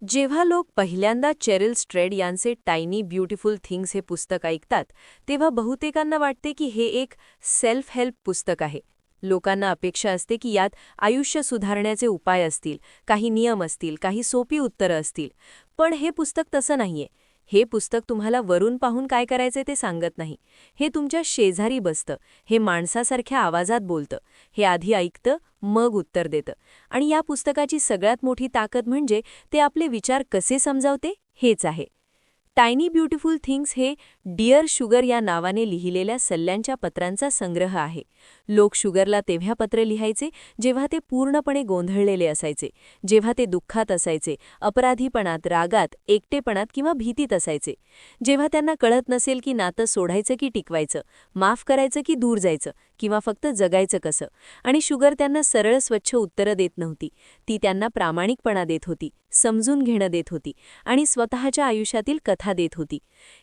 जेव्हा लोक पहिल्यांदा चेरिल स्ट्रेड यांचे टायनी ब्युटिफुल थिंग्स हे पुस्तक ऐकतात तेव्हा बहुतेकांना वाटते की हे एक सेल्फ हेल्प पुस्तक आहे. लोकांना अपेक्षा असते की यात आयुष्य सुधारण्याचे उपाय असतील, काही नियम असतील, काही सोपी उत्तरं असतील. पण हे पुस्तक तसं नाहीये. हे पुस्तक तुम्हाला वरून पाहून काय करायचे ते सांगत नाही. हे तुमच्या शेजारी बसतं, हे माणसासारख्या आवाजात बोलतं, हे आधी ऐकतं मग उत्तर देतं. आणि या पुस्तकाची सगळ्यात मोठी ताकद म्हणजे ते आपले विचार कसे समजावते हेच आहे. टायनी ब्युटिफुल थिंग्स हे डिअर शुगर या नावाने लिहिलेल्या सल्ल्यांच्या पत्रांचा संग्रह आहे. लोक शुगरला तेव्हा पत्र लिहायचे जेव्हा ते पूर्णपणे गोंधळलेले असायचे, जेव्हा ते दुःखात असायचे, अपराधीपणात, रागात, एकटेपणात किंवा भीतीत असायचे, जेव्हा त्यांना कळत नसेल की नातं सोडायचं की टिकवायचं, माफ करायचं की दूर जायचं किंवा फक्त जगायचं कसं. आणि शुगर त्यांना सरळ स्वच्छ उत्तरं देत नव्हती. ती त्यांना प्रामाणिकपणा देत होती, समजून घेणं देत होती आणि स्वतःच्या आयुष्यातील कथा देत होती.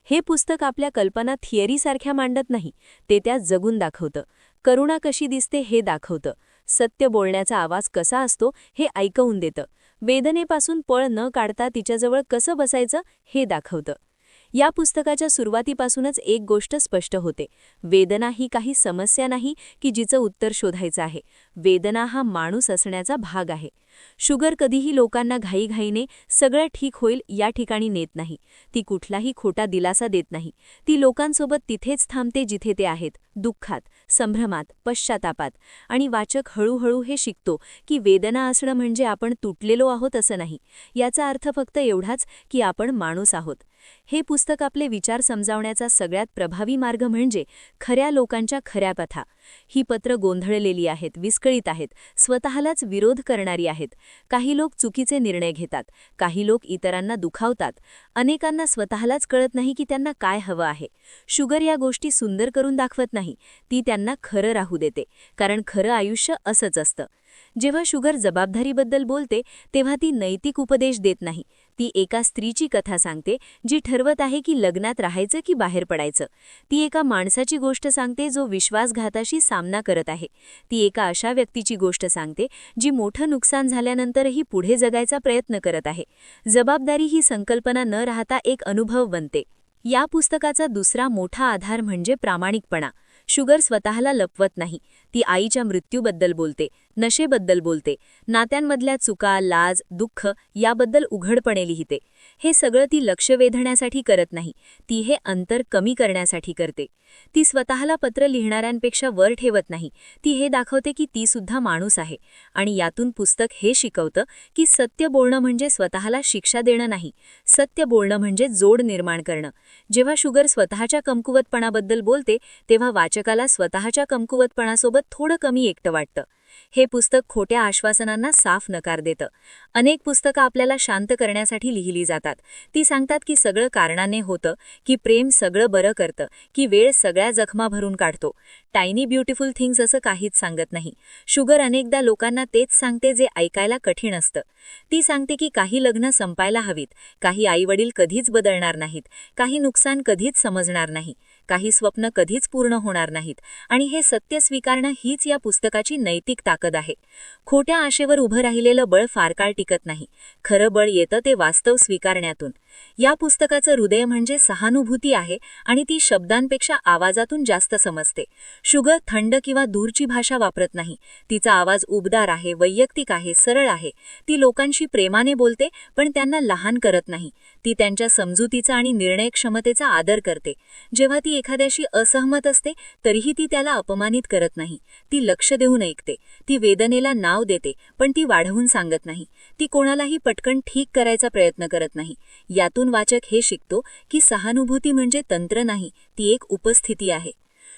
हे पुस्तक आपल्या कल्पना थिअरीसारख्या मांडत नाही, ते त्या जगून दाखवतं. करुणा कशी दिसते हे दाखवतं. सत्य बोलण्याचा आवाज कसा असतो हे ऐकवून देतं. वेदनेपासून पळ न काढता तिच्याजवळ कसं बसायचं हे दाखवतं. या पुस्तकाच्या सुरुवातीपासूनच एक गोष्ट स्पष्ट होते. वेदना ही काही समस्या नाही की जिचं उत्तर शोधायचं आहे. वेदना हा माणूस असण्याचा भाग आहे. शुगर कधीही लोकांना घाईघाईने सगळं ठीक होईल या ठिकाणी नेत नाही. ती कुठलाही खोटा दिलासा देत नाही. ती लोकांसोबत तिथेच थांबते जिथे ते आहेत, दुःखात, संभ्रमात, पश्चातापात. आणि वाचक हळूहळू हे शिकतो की वेदना असणं म्हणजे आपण तुटलेलो आहोत असं नाही. याचा अर्थ फक्त एवढाच की आपण माणूस आहोत. हे पुस्तक आपले विचार समजावण्याचा सगळ्यात प्रभावी मार्ग म्हणजे खऱ्या लोकांच्या खऱ्या कथा. ही पत्र गोंधळलेली आहेत, विस्कळीत आहेत, स्वतःलाच विरोध करणारी आहेत. काही लोक चुकीचे निर्णय घेतात, काही लोक इतरांना दुखावतात, अनेकांना स्वतःलाच कळत नाही की त्यांना काय हवं आहे. शुगर या गोष्टी सुंदर करून दाखवत नाही, ती त्यांना खरं राहू देते, कारण खरं आयुष्य असंच असतं. जेव्हा शुगर जबाबदारीबद्दल बोलते तेव्हा ती नैतिक उपदेश देत नाही. ती एका स्त्रीची कथा सांगते जी ठरवत आहे की लग्नात राहायचं की बाहेर पडायचं. ती एका माणसाची गोष्ट सांगते जो विश्वासघाताशी सामना करत आहे. ती एका अशा व्यक्तीची गोष्ट सांगते जी मोठं नुकसान झाल्यानंतरही पुढे जगायचा प्रयत्न करत आहे. जबाबदारी ही संकल्पना न राहता एक अनुभव बनते. या पुस्तकाचा दुसरा मोठा आधार म्हणजे प्रामाणिकपणा. शुगर स्वतःला लपवत नाही. ती आईच्या मृत्यूबद्दल बोलते, नशेबद्दल बोलते, नात्यांमधल्या चुका, लाज, दुःख याबद्दल उघडपणे लिहिते. हे सगळं ती लक्ष वेधण्यासाठी करत नाही, ती हे अंतर कमी करण्यासाठी करते. ती स्वतःला पत्र लिहिणाऱ्यांपेक्षा वर ठेवत नाही. ती हे दाखवते की ती सुद्धा माणूस आहे. आणि यातून पुस्तक हे शिकवतं की सत्य बोलणं म्हणजे स्वतःला शिक्षा देणं नाही. सत्य बोलणं म्हणजे जोड निर्माण करणं. जेव्हा शुगर स्वतःच्या कमकुवतपणाबद्दल बोलते तेव्हा वाचकाला स्वतःच्या कमकुवतपणासोबत थोडं कमी एकटं वाटतं. हे पुस्तक खोट्या आश्वासनांना साफ नकार देतं. अनेक पुस्तकं आपल्याला शांत करण्यासाठी लिहिली जातात. ती सांगतात की सगळं कारणाने होतं, की प्रेम सगळं बरं करतं, की वेळ सगळ्या जखमा भरून काढतो. टायनी ब्युटिफुल थिंग्स असं काहीच सांगत नाही. शुगर अनेकदा लोकांना तेच सांगते जे ऐकायला कठीण असतं. ती सांगते की काही लग्न संपायला हवीत, काही आईवडील कधीच बदलणार नाहीत, काही नुकसान कधीच समजणार नाही, काही स्वप्न कधीच पूर्ण होणार नाहीत. आणि हे सत्य स्वीकारणं हीच या पुस्तकाची नैतिक ताकद आहे. खोट्या आशेवर उभं राहिलेलं बळ फार काळ टिकत नाही. खरं बळ येतं ते वास्तव स्वीकारण्यातून. या पुस्तकाचं हृदय म्हणजे सहानुभूती आहे आणि ती शब्दांपेक्षा आवाजातून जास्त समजते. शुगर थंड किंवा दूरची भाषा वापरत नाही. तिचा आवाज उबदार आहे, वैयक्तिक आहे, सरळ आहे. ती लोकांशी प्रेमाने बोलते पण त्यांना लहान करत नाही. ती त्यांच्या समजुतीचा आणि निर्णय क्षमतेचा आदर करते. जेव्हा ती एखाद्याशी असहमत असते तरीही ती त्याला अपमानित करत नाही. ती लक्ष देऊन ऐकते. ती वेदनेला नाव देते पण ती वाढवून सांगत नाही. ती कोणालाही पटकन ठीक करायचा प्रयत्न करत नाही. यातून वाचक हे शिकतो की सहानुभूती म्हणजे तंत्र नाही, ती एक उपस्थिती आहे.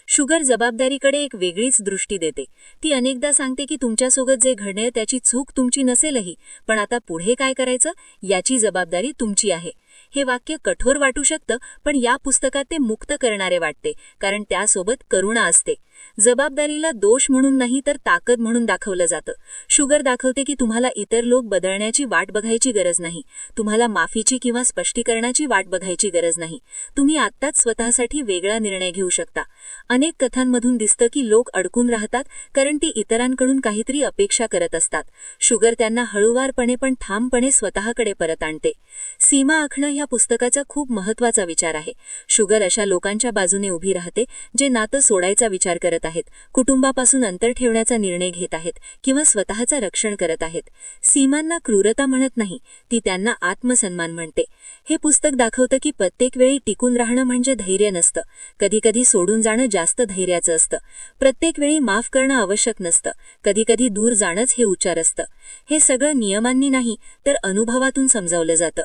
शुगर जबाबदारीकडे एक वेगळीच दृष्टी देते. ती अनेकदा सांगते की तुमच्यासोबत जे घडणे त्याची चूक तुमची नसेलही, पण आता पुढे काय करायचं याची जबाबदारी तुमची आहे. हे वाक्य कठोर वाटू शकतं पण या पुस्तकात ते मुक्त करणारे वाटते, कारण त्यासोबत करुणा असते. जबाबदारीला दोष म्हणून नाही तर ताकद म्हणून दाखवलं जातं. शुगर दाखवते की तुम्हाला इतर लोक बदलण्याची वाट बघायची गरज नाही, तुम्हाला माफीची किंवा स्पष्टीकरणाची वाट बघायची गरज नाही. तुम्ही आत्ताच स्वतःसाठी वेगळा निर्णय घेऊ शकता. अनेक कथांमधून दिसतं की लोक अडकून राहतात कारण ती इतरांकडून काहीतरी अपेक्षा करत असतात. शुगर त्यांना हळूवारपणे पण ठामपणे स्वतःकडे परत आणते. सीमा आखणं ह्या पुस्तकाचा खूप महत्त्वाचा विचार आहे. शुगर अशा लोकांच्या बाजूने उभी राहते जे नातं सोडायचा विचार करत आहेत, कुटुंबापासून अंतर ठेवण्याचा निर्णय घेत आहेत किंवा स्वतःचं रक्षण करत आहेत. सीमांना क्रूरता म्हणत नाही, ती त्यांना आत्मसन्मान म्हणते. हे पुस्तक दाखवतं की प्रत्येक वेळी टिकून राहणं म्हणजे धैर्य नसतं, कधीकधी सोडून जाणं जास्त धैर्याचं असतं. प्रत्येक वेळी माफ करणं आवश्यक नसतं, कधीकधी दूर जाणंच हे उच्चार असतं. हे सगळं नियमांनी नाही तर अनुभवातून समजावलं जातं.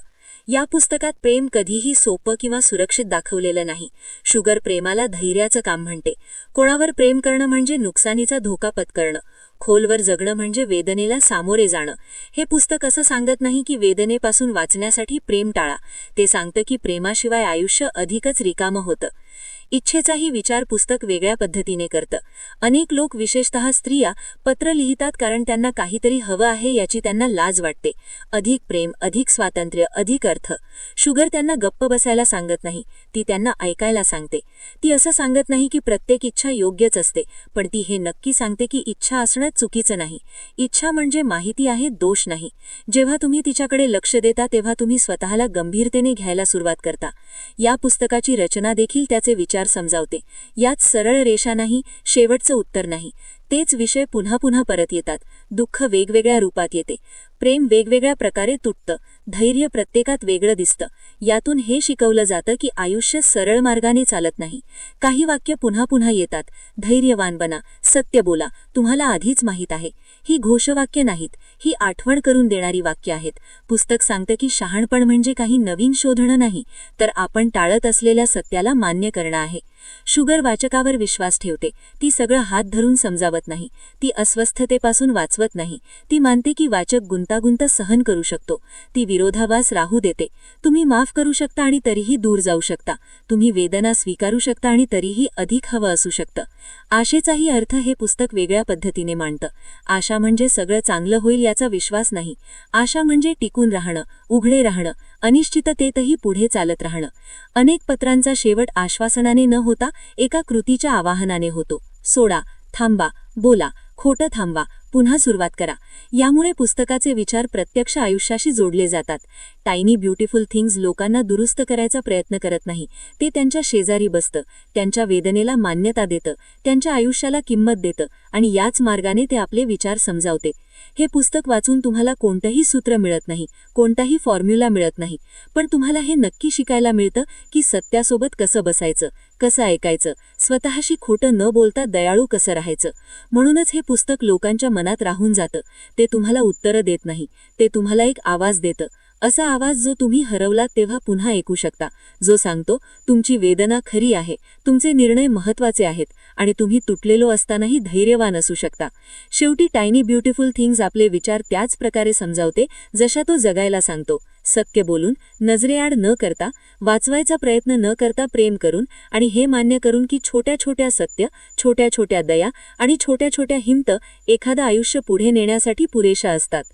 या पुस्तकात प्रेम कधीही सोपं किंवा सुरक्षित दाखवलेलं नाही. शुगर प्रेमाला धैर्याचं काम म्हणते. कोणावर प्रेम करणं म्हणजे नुकसानीचा धोका पत्करणं, खोलवर जगणं म्हणजे वेदनेला सामोरे जाणं. हे पुस्तक असं सांगत नाही की वेदनेपासून वाचण्यासाठी प्रेम टाळा, ते सांगतं की प्रेमाशिवाय आयुष्य अधिकच रिकामं होतं. इच्छेचाही विचार पुस्तक वेगळ्या पद्धतीने करतं. अनेक लोक, विशेषतः स्त्रिया, पत्र लिहितात कारण त्यांना काहीतरी हवं आहे याची त्यांना लाज वाटते. अधिक प्रेम, अधिक स्वातंत्र्य, अधिक अर्थ. शुगर त्यांना गप्प बसायला सांगत नाही, ती त्यांना ऐकायला सांगते. ती असं सांगत नाही की प्रत्येक इच्छा योग्यच असते, पण ती हे नक्की सांगते की इच्छा असणं चुकीचं नाही. इच्छा म्हणजे माहिती आहे, दोष नाही. जेव्हा तुम्ही तिच्याकडे लक्ष देता तेव्हा तुम्ही स्वतःला गंभीरतेने घ्यायला सुरुवात करता. या पुस्तकाची रचना देखील त्याचे विचार समजावते. यात सरळ रेषा नाही, शेवटचं उत्तर नाही. तेच विषय पुन्हा पुन्हा परत येतात. दुःख वेगवेगळ्या रूपात येते, प्रेम वेगवेगळ्या प्रकारे तुटतं, धैर्य प्रत्येकात वेगळं दिसतं. यातून हे शिकवलं जातं की आयुष्य सरळ मार्गाने चालत नाही. काही वाक्य पुन्हा पुन्हा येतात. धैर्यवान बना, सत्य बोला, तुम्हाला आधीच माहीत आहे. ही घोषवाक्य नाहीत, ही आठवण करून देणारी वाक्य आहेत. पुस्तक सांगतं की शहाणपण म्हणजे काही नवीन शोधणं नाही, तर आपण टाळत असलेल्या सत्याला मान्य करणं आहे. शुगर वाचकावर विश्वास ठेवते. ती सगळं हात धरून समजावत नाही, ती अस्वस्थतेपासून वाचवत नाही. ती मानते की वाचक गुंतागुंत सहन करू शकतो. ती विरोधाभास राहू देते. तुम्ही माफ करू शकता आणि तरीही दूर जाऊ शकता. तुम्ही वेदना स्वीकारू शकता आणि तरीही अधिक हवं असू शकतं. आशेचाही अर्थ हे पुस्तक वेगळ्या पद्धतीने मांडतं. आशा म्हणजे सगळं चांगलं होईल याचा विश्वास नाही. आशा म्हणजे टिकून राहणं, उघडे राहणं, अनिश्चिततेतही पुढे चालत राहणं. अनेक पत्रांचा शेवट आश्वासनाने न होता एका कृतीच्या आवाहनाने होतो. सोडा, थांबा, बोला, खोटं थांबवा, पुन्हा सुरुवात करा. यामुळे पुस्तकाचे विचार प्रत्यक्ष आयुष्याशी जोडले जातात. टायनी ब्युटिफुल थिंग्स लोकांना दुरुस्त करायचा प्रयत्न करत नाही. ते त्यांच्या शेजारी बसतं, त्यांच्या वेदनेला मान्यता देतं, त्यांच्या आयुष्याला किंमत देतं आणि याच मार्गाने ते आपले विचार समजावते. हे पुस्तक वाचून तुम्हाला कोणतंही सूत्र मिळत नाही, कोणताही फॉर्म्युला मिळत नाही, पण तुम्हाला हे नक्की शिकायला मिळतं की सत्यासोबत कसं बसायचं, कसं ऐकायचं, स्वतःशी खोटं न बोलता दयाळू कसं राहायचं. म्हणूनच हे पुस्तक लोकांच्या मनात राहून जातं. ते तुम्हाला उत्तरं देत नाही, ते तुम्हाला एक आवाज देतं. असा आवाज जो तुम्ही हरवलात तेव्हा पुन्हा ऐकू शकता, जो सांगतो तुमची वेदना खरी आहे, तुमचे निर्णय महत्त्वाचे आहेत आणि तुम्ही तुटलेलो असतानाही धैर्यवान असू शकता. शेवटी टायनी ब्युटिफुल थिंग्स आपले विचार त्याच प्रकारे समजावते जशा तो जगायला सांगतो. सत्य बोलून, नजरेआड न करता, वाचवायचा प्रयत्न न करता, प्रेम करून आणि हे मान्य करून की छोट्या छोट्या सत्य, छोट्या छोट्या दया आणि छोट्या छोट्या हिंमत एखादं आयुष्य पुढे नेण्यासाठी पुरेशा असतात.